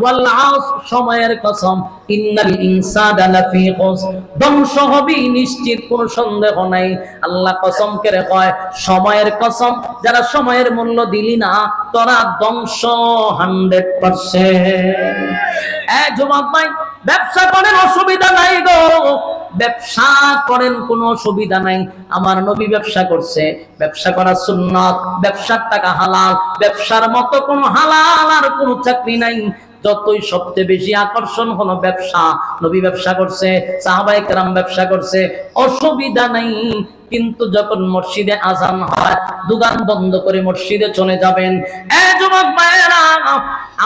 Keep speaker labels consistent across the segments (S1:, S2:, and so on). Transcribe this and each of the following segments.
S1: ওয়াল আসর সময়ের কসম ইন্নাল ইনসানা লাফি খুসর ধ্বংস হবে নিশ্চিত কোনো সন্দেহ নাই আল্লাহ কসম করে কয় সময়ের কসম যারা সময়ের মূল্য দিলি না তোরা ধ্বংস 100%। যুবক ভাই ব্যবসা করেন অসুবিধা নাই গো, ব্যবসা করেন কোনো অসুবিধা নাই। আমার নবী ব্যবসা করছে, ব্যবসা করা সুন্নাত, ব্যবসার টাকা হালাল, ব্যবসার মতো কোনো হালাল আর কোনো চাকরি নাই। যতই সবচেয়ে বেশি আকর্ষণ হলো ব্যবসা, নবী ব্যবসা করছে, সাহাবায়ে কেরাম ব্যবসা করছে, অসুবিধা নাই। কিন্তু যখন মসজিদে আজান হয় দোকান বন্ধ করে মসজিদে চলে যাবেন। যুবক ভাইয়েরা,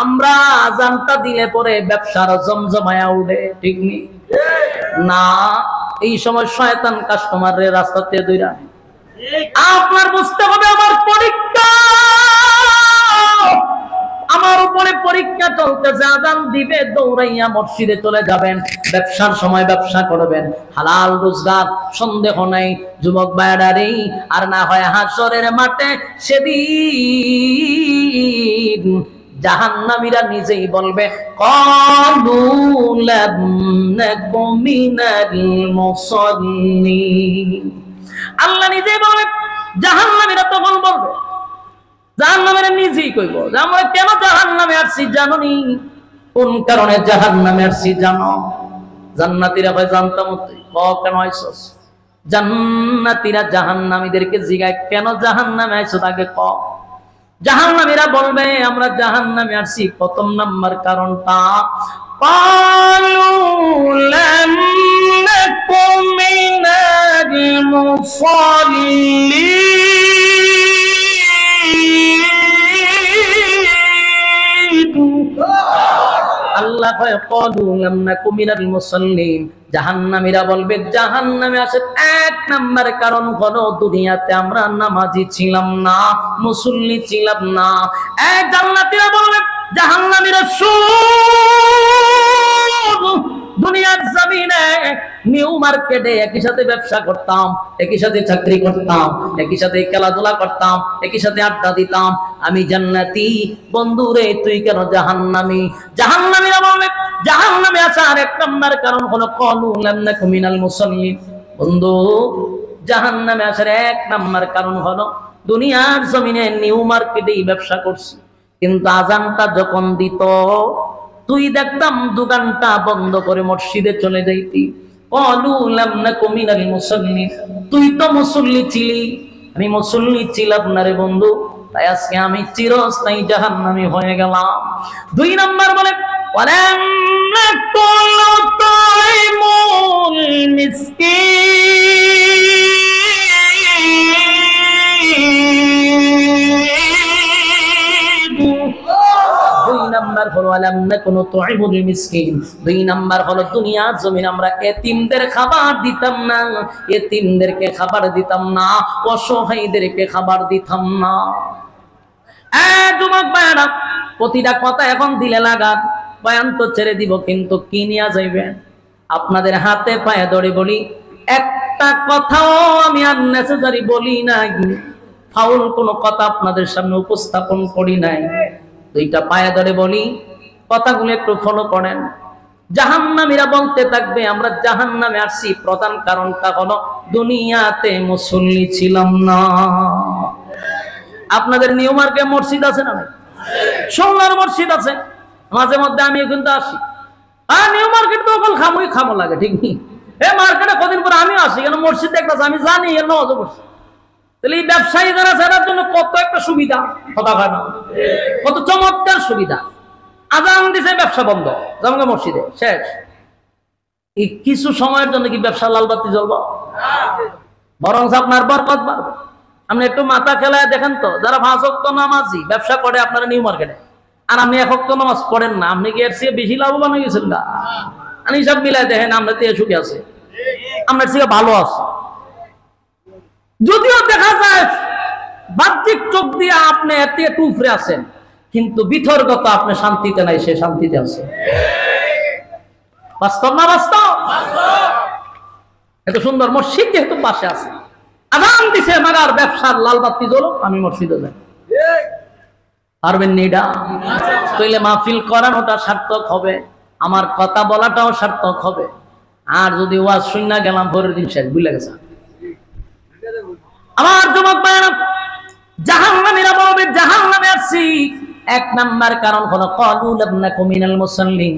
S1: আমরা আজানটা দিলে পরে ব্যবসার জমজমায়া উঠে, ঠিক নেই না? এই সময় শয়তান কাস্টমারের রাস্তাতে দৌড়া। আপনার বুঝতে হবে আমার পরীক্ষা, আমার উপরে পরীক্ষা চলতেছে। আজান দিবে দৌড়াইয়া মসজিদে চলে যাবেন, ব্যবসার সময় ব্যবসা করবেন, হালাল রোজগার, সন্দেহ নাই। যুবক ভাইয়েরা, আর না হয় হাসরের মাঠে সেদিন জাহান্নামীরা নিজেই বলবে ক্বালু লাম নাকু মিনাল মুসাল্লিন। আল্লাহ নিজেই বলবে, জাহান্নামীরা তখন বলবে, জাহান্নামীরা নিজেই কইব যে আমরা কেন জাহান্নামে আসছি জানোনি? কোন কারণে জাহান্নামে আসছি জানো? জান্নাতীরা কয় জানতাম। তুই কেন আইছস? জান্নাতীরা জাহান্নামীদেরকে জিগায় কেন জাহান্নামে আইছো তাকে ক। জাহান্নামীরা বলবে আমরা জাহান্নামে আসছি প্রথম নাম্বার কারণটা ক্বালু লাম নাকু মিনাল মুসাল্লিন। আল্লাহ কয় ক্বালু লাম নাকু মিনাল মুসাল্লিন। জাহান্নামীরা বলবে জাহান্নামে আসার এক নাম্বার কারণ হলো দুনিয়াতে আমরা নামাজি ছিলাম না, মুসল্লি ছিলাম না। জান্নাতীরা বলবে জাহান্নামীরা দুনিয়ার জমিনে নিউ মার্কেটে একই সাথে ব্যবসা করতাম, একই সাথে চাকরি করতাম, একই সাথে খেলাধুলা করতাম, একই সাথে আড্ডা দিতাম। আমি জান্নাতি, বন্ধুরে তুই কেন জাহান্নামী? জাহান্নামীরা বলবে জাহান্নামে আসার এক নাম্বার কারণ হলো ক্বালু লাম নাকু মিনাল মুসাল্লিন। বন্ধু, জাহান্নামে আসার এক নাম্বার কারণ হলো দুনিয়ার জমিনে নিউ মার্কেটেই ব্যবসা করছি, কিন্তু আজানটা যখন দিত তুই দেখতাম দোকানটা বন্ধ করে মসজিদে চলে যাইতি। ক্বালু লাম নাকু মিনাল মুসাল্লিন। তুই তো মুসল্লি ছিলি, আমি মুসল্লি ছিলাম না রে বন্ধু, তাই আজকে আমি চিরস্থায়ী জাহান্নামী হয়ে গেলাম। দুই নাম্বার বলে ওয়ালাম নাকু নুতঈমুল মিসকিন। দুই নাম্বার হলো ওয়ালাম নাকু নুতঈমুল মিসকিন। দুই নাম্বার হলো দুনিয়ার জমিন আমরা এতিমদের খাবার দিতাম না, এতিমদেরকে খাবার দিতাম না, অসহায়দেরকে খাবার দিতাম না। যুবক ভাইরা, প্রতিটা কথা এখন দিলে লাগাত, বয়ান তো ছেড়ে দিব, কিন্তু কি নিয়ে যাইবেন? আপনাদের হাতে পায়ে ধরে বলি, একটা কথাও আমি আননেসেসারি বলি নাই, ফাউল কোনো কথা আপনাদের সামনে উপস্থাপন করি নাই। দুইটা পায়ে ধরে বলি, কথাগুলো একটু ফলো করেন। জাহান্নামীরা বলতে থাকবে আমরা জাহান্নামে আসছি প্রধান কারণটা হলো দুনিয়াতে মুসল্লি ছিলাম না। আপনাদের নিউ মার্কেটে মসজিদ আছে না? সোনার মসজিদ আছে, মাঝে মধ্যে আমি কিন্তু আসি। আর নিউ মার্কেট তো খামো লাগে, ঠিক নেই? মার্কেটে কদিন পরে আমিও আসি, কেন মসজিদ একটা আমি জানি এর নজর করছি। তাহলে এই ব্যবসায়ী যারা সেটার জন্য কত একটা সুবিধা, কথা হয় না? কত চমৎকার সুবিধা। আজান দিছে ব্যবসা বন্ধ, জামগা মসজিদে শেষ। এই কিছু সময়ের জন্য কি ব্যবসা লাল বাতি জ্বলবো? বরং আপনার বরকত বাড়বে। আপনি একটু মাথা খেলায় দেখেন তো, যারা 5 ওয়াক্ত নামাজি ব্যবসা করে আপনারা নিউ মার্কেটে, আর আপনি 1 ওয়াক্ত নামাজ পড়েন না, আপনি কি এর চেয়ে বেশি লাভবান হয়ে গেছেন? না, আমি সব মিলাই দেখেন আমরা তো সুখী আছে, আমরা চেয়ে ভালো আছে। যদিও দেখা যায় বাহ্যিক চোখ দিয়ে আপনি এতে একটু উপরে আছেন, কিন্তু বিতর্কত আপনি শান্তিতে নাই, সে শান্তিতে আছে। বাস্তব না বাস্তব? এত সুন্দর মসজিদ যেহেতু পাশে আছে, আজান দিছে মাগার ব্যবসার লাল বাতি জ্বলো, আমি মসজিদে যাই। পারবেন নি? এটা তাইলে মাহফিল করানোটা সার্থক হবে, আমার কথা বলাটাও সার্থক হবে। আর যদি ওয়াজ শুননা গেলাম পরের দিন শেষ, ভুলে গেছে। আমার যুবক ভাইরা, জাহান্নামীরা বলবে জাহান্নামে আসছি, এক নাম্বার কারণ হলো ক্বালু লাম নাকু মিনাল মুসাল্লিন,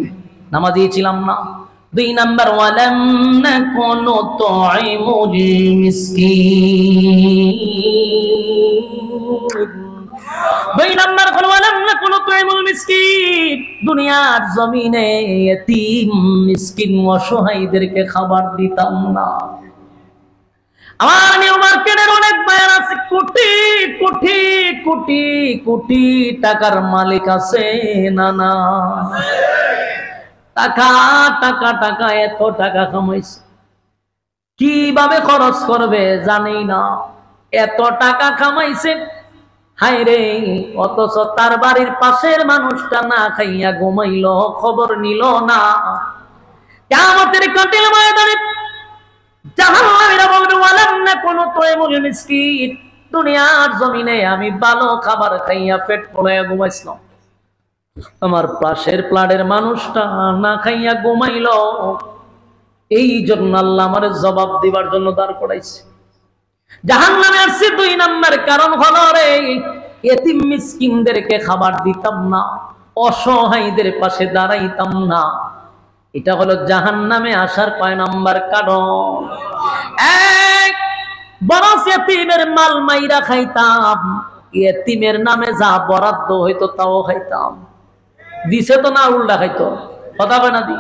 S1: নামাজি ছিলাম না। দুই নাম্বার ওয়ালাম নাকু নুতঈমুল মিসকিন, দুই নাম্বার হলো ওয়ালাম নাকু নুতঈমুল মিসকিন, দুনিয়ার জমিনে ইতিম মিসকিন অসহায়দেরকে খাবার দিতাম না। আমার নিউ মার্কেটের অনেক বায়ার আছে, কোটি কোটি কোটি কোটি টাকার মালিক আছে না? না, টাকা টাকা টাকা, এত টাকা কামাইছে, কিভাবে খরচ করবে জানেই না, এত টাকা কামাইছে। হায় রে, অথচ তার বাড়ির পাশের মানুষটা না খাইয়া ঘুমাইল, খবর নিল না। কিয়ামতের কঠিন ময়দানে জাহান্নামীরা বলবে ওয়ালাম নাকু নুতঈমুল মিসকিন, দুনিয়ার জমিনে আমি ভালো খাবার খাইয়া পেট ফুলাইয়া ঘুমাইছিলাম, আমার পাশের প্লাটের মানুষটা না খাইয়া ঘুমাইল, এই জন্য আল্লাহ আমার জবাব দিবার জন্য দাঁড় করাইছে। জাহান্নামে আসছে দুই নাম্বার কারণ হলো রে, এতিম মিসকিনদেরকে খাবার দিতাম না, অসহায়দের পাশে দাঁড়াইতাম না। এটা হলো জাহান্নামে আসার কয় নাম্বার কারণ। এক, বরং এতিমের মাল মাইরা খাইতাম, এতিমের নামে যা বরাদ্দ হইতো তাও খাইতাম, দিছে তো না উল্টা খাইতো, কথা কয় না? দি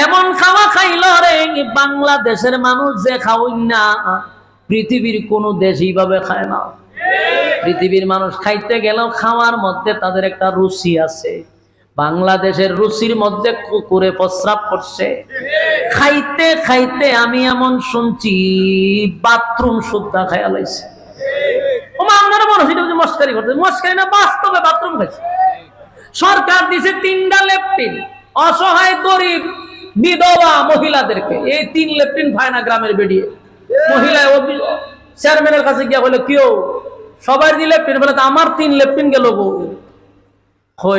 S1: এমন খাওয়া খাইল রে, বাংলাদেশের মানুষ যে খাওয়াই না, পৃথিবীর কোন দেশ এইভাবে খায় না। পৃথিবীর মানুষ খাইতে গেলেও খাওয়ার মধ্যে তাদের একটা রুচি আছে, বাংলাদেশের রুচির মধ্যে কুকুরে প্রস্রাব করছে। খাইতে খাইতে আমি এমন শুনছি বাথরুম সুদ্ধা খাইয়া লাইছে। আপনারা মনে হচ্ছে মস্কারি করছে, মস্কারি না, বাস্তবে বাথরুম খাইছে। সরকার দিছে 3টা লেফটিন অসহায় গরিব বিধবা মহিলাদেরকে, এই 3 লেফটিন পায় না গ্রামের বেরিয়ে। মহিলা চেয়ারম্যানের কাছে গিয়া বলে কেউ সবাই দিলে লেফটিন, বলে আমার 3 লেফটিন গেল গো।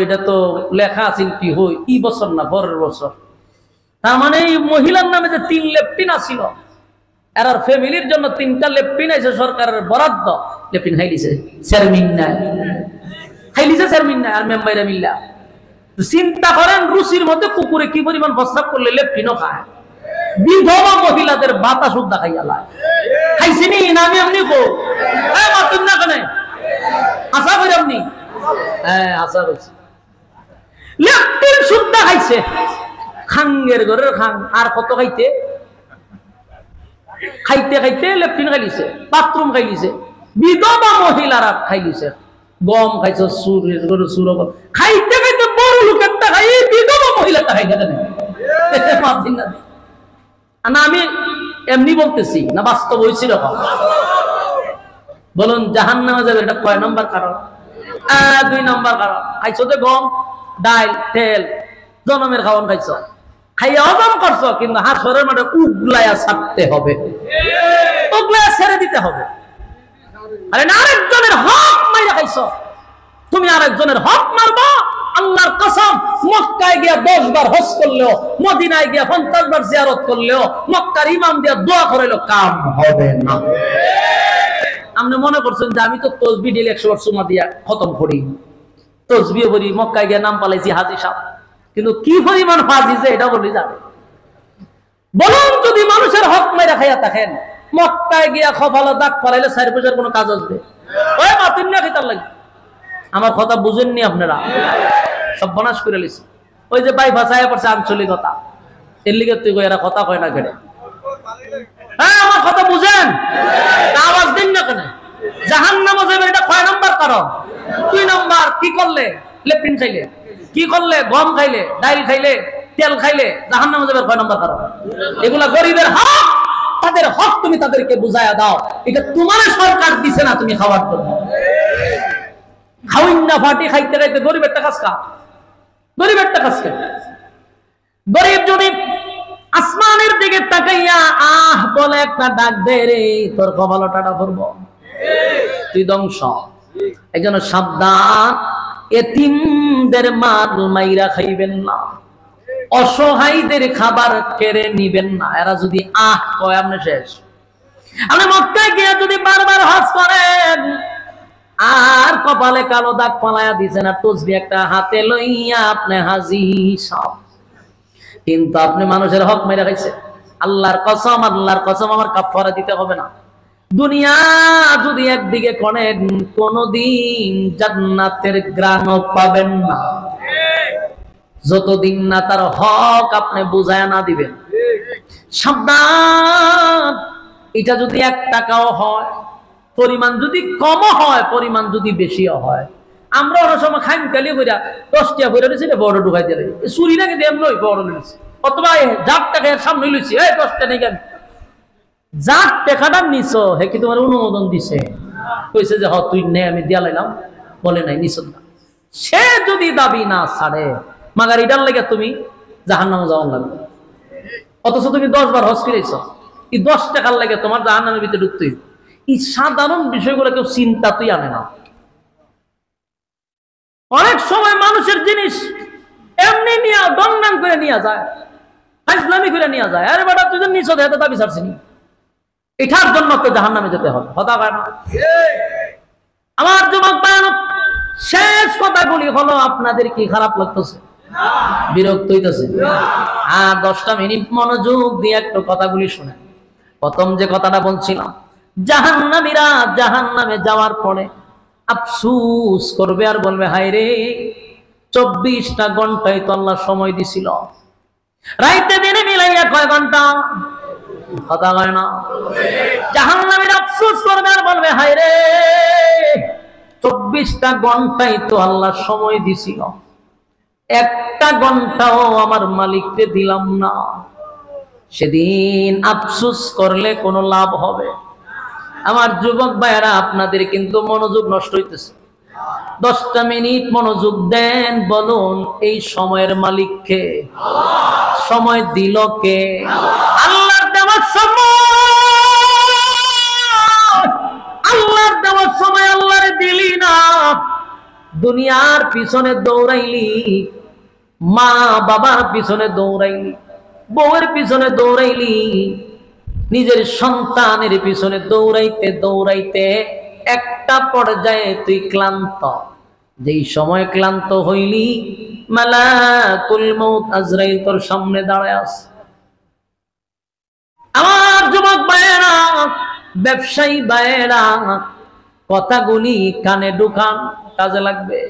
S1: এটা তো লেখা আছে কি হই এই বছর না পরের বছর। তার মানে এই মহিলার নামে যে 3 লেফটিন আসিল, এর ফ্যামিলির জন্য 3টা লেফটিন আছে সরকারের বরাদ্দ। লেফটিন খাইলিছে চেয়ারম্যান না, খাইলিছে চেয়ারম্যান না আর মেম্বাররা মিল্লা। চিন্তা করেন রুচির মধ্যে কুকুরে কি পরিমাণ প্রস্রাব করলে লেফটিনও খায়। বিধবা মহিলাদের বাতা সুদ্ধা খাইয়া লাই খাইছিনি না? আমি এমনি কো মাতুন না কেন আশা করি আপনি, হ্যাঁ আশা করছি লেফটিন সুদ্ধা খাইছে। খাঙ্গের ঘরের খাং আর কত খাইতে খাইতে খাইতে লেফটিন খাইলিছে, বাথরুম খাইলিছে। বিধবা মহিলারা খাইলিছে, গম খাইছে, সুরের গরু সুর খাইতে খাইতে বড় লোকেরটা খাই, বিধবা মহিলাটা খাই না। না আমি এমনি বলতেছি না, বাস্তব হয়েছে রকম। বলুন জাহান্নামে যাবে, এটা কয় নম্বর কারণ? 2 নম্বর কারণ। খাইছো তো গম ডাল তেল, জনমের খাওয়ান খাইছো, খাইয়া হজম করছো, কিন্তু হাসরের মাঠে উগলায়া ছাড়তে হবে, উগলায়া ছেড়ে দিতে হবে। আরে না, আরেকজনের হক মাইরা খাইছো, তুমি আরেকজনের হক মারবা। আল্লাহর কসম, মক্কায় গিয়া 10 বার হজ করলেও, মদিনায় গিয়া 50 বার জিয়ারত করলেও, মক্কার ইমাম দিয়া দোয়া করাইলেও কাম হবে না। আপনি মনে করছেন যে আমি তো তসবিহ দিলে 100 বার সুমা দিয়া খতম করি, তসবিহ করি, মক্কায় গিয়া নাম পালাইছি হাজী সাহেব, কিন্তু কি পরিমাণ হাজী যে এটা বলি যাবে। বলুন যদি মানুষের হক মাইরা খাইয়া থাকেন, মক্কায় গিয়া খফালা দাগ ফলাইলে 4 পয়সার কোনো কাজ আসবে? ওই মাতুন না খেতার লাগে। আমার কথা বুঝেননি আপনারা, সব বনাশ করে লিছি। ওই যে ভাই ভাষায় পড়ছে আঞ্চলিকতা, এর লিগে তুই এরা কথা কয় না কেন? হ্যাঁ আমার কথা বুঝেন, আওয়াজ দিন না কেন? জাহান্নামে যাবে, এটা কয় নাম্বার কারণ? 2 নাম্বার। কি করলে? লেফটিন খাইলে। কি করলে? গম খাইলে, ডাইল খাইলে, তেল খাইলে জাহান্নামে যাবে, কয় নাম্বার কারণ? এগুলা গরিবের হক, তাদের হক তুমি তাদেরকে বুঝাইয়া দাও। এটা তোমার সরকার দিছে না তুমি খাওয়ার জন্য। খাওয়াইন না ফাটি খাইতে খাইতে গরিবের টাকা খা, গরিবের টাকা খা। গরিব যদি আসমানের দিকে তাকাইয়া আহ বলে একটা ডাক দে রে, তোর কপালে টাটা পড়ব, তুই ধ্বংস। একজন সাবধান, এতিমদের মাল মাইরা খাইবেন না, অসহায়দের খাবার কেড়ে নিবেন না। এরা যদি আহ কয় আপনি শেষ। আপনি মক্কায় গিয়ে যদি বারবার হজ করেন আর কপালে কালো দাগ পালায়া দিছেন আর তসবি একটা হাতে লইয়া আপনি হাজি সব, কিন্তু আপনি মানুষের হক মেরে খাইছেন। আল্লাহর কসম আমার কাফারা দিতে হবে না। দুনিয়া যদি একদিকে করেন কোনদিন জান্নাতের গ্রাণও পাবেন না, যতদিন না তার হক আপনি বুঝায় না দিবেন। সাবধান, এটা যদি 1 টাকাও হয়, পরিমাণ যদি কম হয়, পরিমাণ যদি বেশিও হয়, আমরা অনেক সময় খাইম কালি কইরা 10 টাকা করে দিছি না বড় ঢুকাই দিলে চুরি নাকি দেম নই বড় লইছি, অথবা যার টাকা এর সামনে লইছি এই 10 টাকা নেই কেন, যার টাকাটা নিছো হে কি তোমার অনুমোদন দিছে? কইছে যে হ তুই নে, আমি দিয়া লাইলাম, বলে নাই নিছ না। সে যদি দাবি না ছাড়ে মাগার ইডার লাগে তুমি জাহান্নামে যাওয়ার লাগবে, অথচ তুমি 10 বার হজ করেছো, এই 10 টাকার লাগে তোমার জাহান্নামের ভিতরে ঢুকতেই। এই সাধারণ বিষয়গুলো কেউ চিন্তা তুই আনে না। অনেক সময় মানুষের জিনিস এমনি নিয়ে দন্ডান করে নিয়ে যায়, ইসলামী করে নিয়ে যায়। আরে বেটা তুই নিছ দেহতে দাবি ছাড়ছিনি, এটার জন্য তো জাহান্নামে যেতে হবে। হতা হয় না আমার যুবক ভাই? শেষ কথাগুলি হলো, আপনাদের কি খারাপ লাগতেছে? বিরক্ত হইতেছে? আর 10টা মিনিট মনোযোগ দিয়ে একটু কথাগুলি শুনেন। প্রথম যে কথাটা বলছিলাম, জাহান্নামীরা জাহান্নামে যাওয়ার পরে আফসোস করবে আর বলবে হায় রে, 24টা ঘন্টায় তো আল্লাহ সময় দিছিল, রাইতে দিনে মিলাইয়া কয় ঘন্টা? কথা হয় না? জাহান্নামীরা আফসোস করবে আর বলবে হায় রে, 24টা ঘন্টায় তো আল্লাহ সময় দিছিল, 1টা ঘন্টাও আমার মালিককে দিলাম না। সেদিন আফসোস করলে কোনো লাভ হবে? আমার যুবক ভাইয়েরা, আপনাদের কিন্তু মনোযোগ নষ্ট হইতেছে। 10টা মিনিট মনোযোগ দেন, বলুন এই সময়ের মালিককে? সময় দিল কে? আল্লাহর দেওয়ার সময়, আল্লাহর দেওয়ার সময় আল্লাহরে দিলি না, দুনিয়ার পিছনে দৌড়াইলি, মা বাবার পিছনে দৌড়াইলি, বউয়ের পিছনে দৌড়াইলি, নিজের সন্তানের পিছনে দৌড়াইতে দৌড়াইতে একটা পর্যায়ে তুই ক্লান্ত। যেই সময় ক্লান্ত হইলি, মালাকুল মউত আজরাইল তোর সামনে দাঁড়ায় আছে। আমার যুবক ভাইয়েরা, ব্যবসায়ী ভাইয়েরা, কথাগুলি কানে ঢুকান, কাজে লাগবে।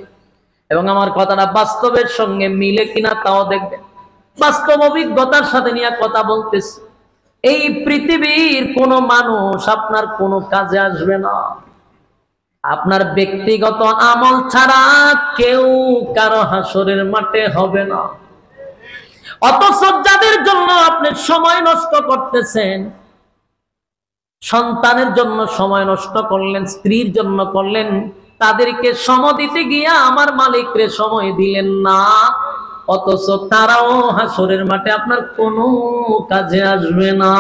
S1: এবং আমার কথাটা বাস্তবের সঙ্গে মিলে কিনা তাও দেখবেন। বাস্তব অভিজ্ঞতার সাথে নিয়ে কথা বলতেছি। এই পৃথিবীর কোনো মানুষ আপনার কোনো কাজে আসবে না, আপনার ব্যক্তিগত আমল ছাড়া কেউ কারো হাসরের মাঠে হবে না। অথচ যাদের জন্য আপনি সময় নষ্ট করতেছেন, সন্তানের জন্য সময় নষ্ট করলেন, স্ত্রীর জন্য করলেন, তাদেরকে সময় দিতে গিয়া আমার মালিকরে সময় দিলেন না, অথচ তারাও হাসরের মাঠে আপনার কোনো কাজে আসবে না।